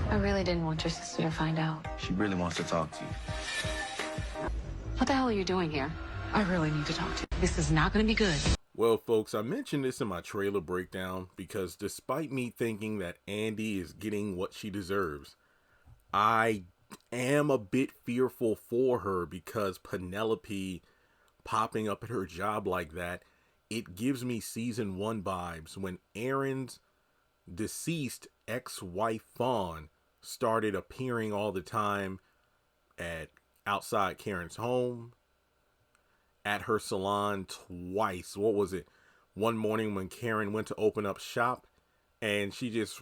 I really didn't want your sister to find out. She really wants to talk to you. What the hell are you doing here? I really need to talk to you. This is not going to be good. Well, folks, I mentioned this in my trailer breakdown because despite me thinking that Andi is getting what she deserves, I am a bit fearful for her because Penelope popping up at her job like that, it gives me season 1 vibes when Aaron's deceased ex-wife Fawn started appearing all the time at outside Karen's home, at her salon twice. What was it? One morning when Karen went to open up shop and she just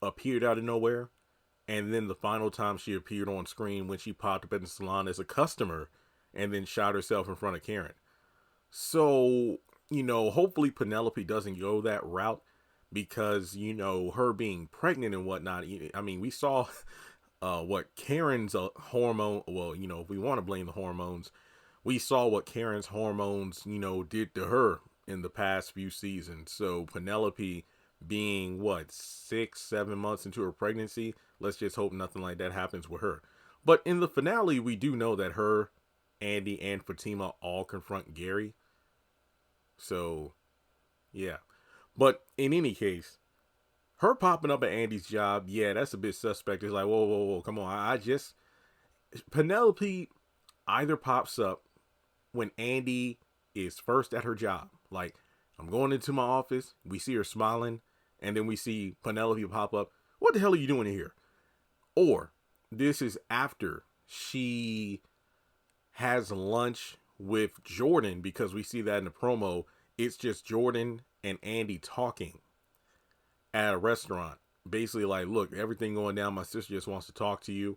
appeared out of nowhere. And then the final time she appeared on screen when she popped up in the salon as a customer and then shot herself in front of Karen. So, hopefully Penelope doesn't go that route because, her being pregnant and whatnot. I mean, we saw what Karen's hormone, well, if we want to blame the hormones, we saw what Karen's hormones, did to her in the past few seasons. So Penelope being 6-7 months into her pregnancy, let's just hope nothing like that happens with her. But in the finale, we do know that her, Andi, and Fatima all confront Gary. So, yeah. But in any case, her popping up at Andi's job, yeah, that's a bit suspect. It's like, whoa, come on. Penelope either pops up when Andi is first at her job. Like, I'm going into my office, we see her smiling, and then we see Penelope pop up. What the hell are you doing here? Or this is after she has lunch with Jordan, because we see that in the promo. It's just Jordan and Andi talking at a restaurant. Basically like, look, everything going down, my sister just wants to talk to you.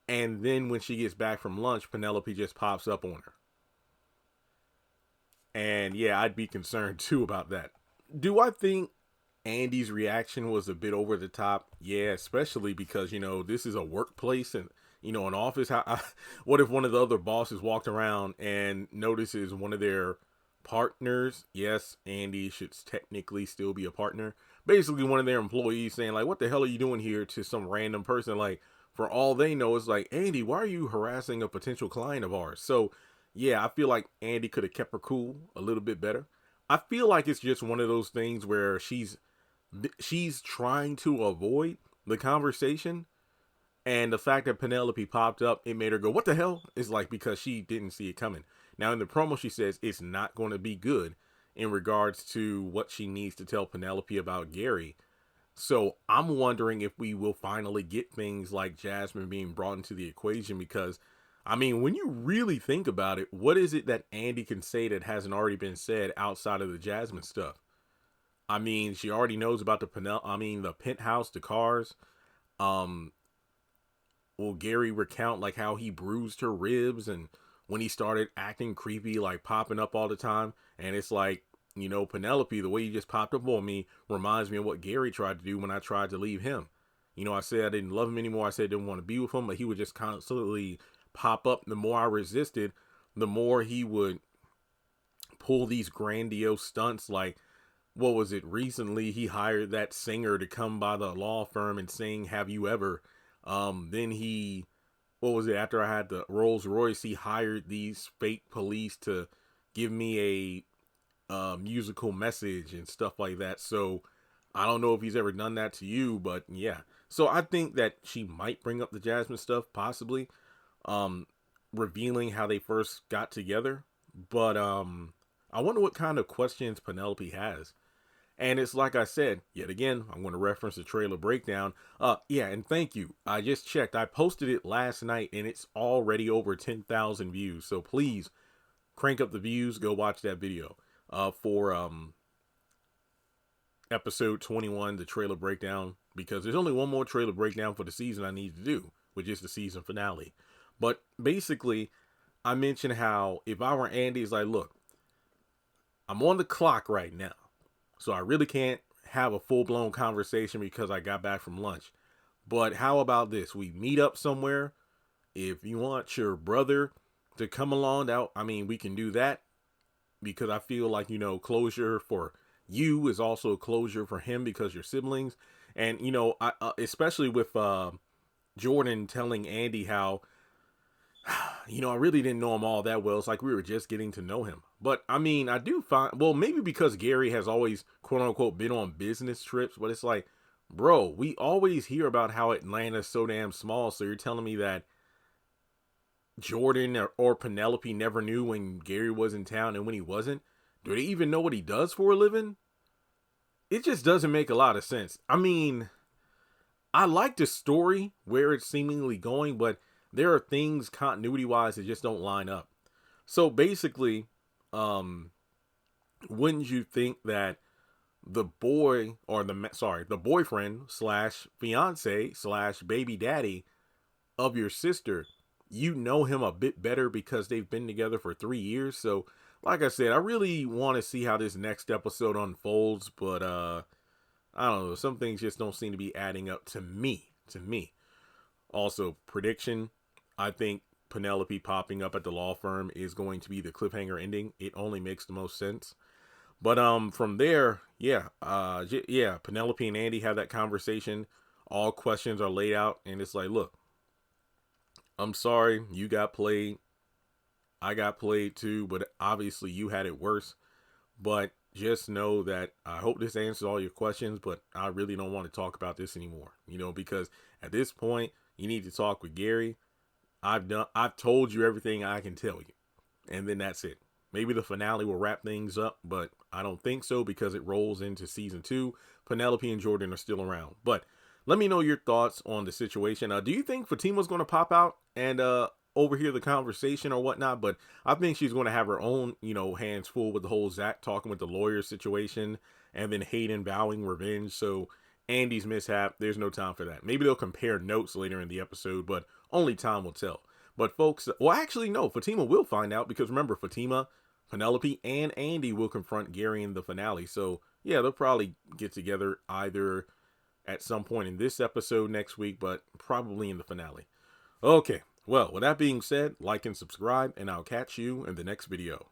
And then when she gets back from lunch, Penelope just pops up on her. And yeah, I'd be concerned too about that. Do I think Andi's reaction was a bit over the top? Yeah, especially because, this is a workplace and, an office. What if one of the other bosses walked around and notices one of their partners? Yes, Andi should technically still be a partner. Basically, one of their employees saying, like, what the hell are you doing here, to some random person? Like, for all they know, it's like, Andi, why are you harassing a potential client of ours? So, yeah, I feel like Andi could have kept her cool a little bit better. I feel like it's just one of those things where she's trying to avoid the conversation. And the fact that Penelope popped up, it made her go, what the hell? It's like, because she didn't see it coming. Now, in the promo, she says it's not going to be good in regards to what she needs to tell Penelope about Gary. So I'm wondering if we will finally get things like Jasmine being brought into the equation, because, I mean, when you really think about it, what is it that Andi can say that hasn't already been said outside of the Jasmine stuff? I mean, she already knows about the penthouse, the cars. Will Gary recount like how he bruised her ribs and when he started acting creepy, like popping up all the time? And it's like, Penelope, the way you just popped up on me reminds me of what Gary tried to do when I tried to leave him. I said I didn't love him anymore. I said I didn't want to be with him, but he would just constantly pop up. The more I resisted, the more he would pull these grandiose stunts. Like, what was it? Recently, he hired that singer to come by the law firm and sing Have You Ever? Then what was it? After I had the Rolls Royce, he hired these fake police to give me a musical message and stuff like that. So I don't know if he's ever done that to you, but yeah. So I think that she might bring up the Jasmine stuff, possibly, revealing how they first got together. But I wonder what kind of questions Penelope has. And it's like I said, yet again, I'm going to reference the trailer breakdown. Yeah, and thank you. I just checked. I posted it last night, and it's already over 10,000 views. So please crank up the views. Go watch that video for episode 21, the trailer breakdown. Because there's only one more trailer breakdown for the season I need to do, which is the season finale. But basically, I mentioned how if I were Andi, it's like, look, I'm on the clock right now. So I really can't have a full-blown conversation because I got back from lunch. But how about this? We meet up somewhere. If you want your brother to come along, we can do that. Because I feel like, closure for you is also closure for him because you're siblings. And, you know, especially with Jordan telling Andi how, you know, I really didn't know him all that well. It's like we were just getting to know him. But I mean, I do find, well, maybe because Gary has always, quote unquote, been on business trips, but it's like, bro, we always hear about how Atlanta's so damn small. So you're telling me that Jordan or Penelope never knew when Gary was in town and when he wasn't? Do they even know what he does for a living? It just doesn't make a lot of sense. I mean, I like the story where it's seemingly going, but there are things continuity wise that just don't line up. So basically, wouldn't you think that the boy or the boyfriend slash fiance slash baby daddy of your sister, you know him a bit better because they've been together for 3 years. So like I said, I really want to see how this next episode unfolds, but I don't know, some things just don't seem to be adding up to me. Also, prediction, I think Penelope popping up at the law firm is going to be the cliffhanger ending. It only makes the most sense. But from there, yeah, Penelope and Andi have that conversation. All questions are laid out, and it's like, look, I'm sorry, you got played. I got played too, but obviously you had it worse. But just know that I hope this answers all your questions, but I really don't want to talk about this anymore. You know, because at this point, you need to talk with Gary. I've told you everything I can tell you. And then that's it. Maybe the finale will wrap things up, but I don't think so because it rolls into season 2. Penelope and Jordan are still around. But let me know your thoughts on the situation. Do you think Fatima's going to pop out and overhear the conversation or whatnot? But I think she's going to have her own, you know, hands full with the whole Zach talking with the lawyer situation and then Hayden vowing revenge. So Andi's mishap, there's no time for that. Maybe they'll compare notes later in the episode, but only time will tell. But folks, well, actually, no, Fatima will find out because remember, Fatima, Penelope, and Andi will confront Gary in the finale. So yeah, they'll probably get together either at some point in this episode next week, but probably in the finale. Okay, well, with that being said, like and subscribe, and I'll catch you in the next video.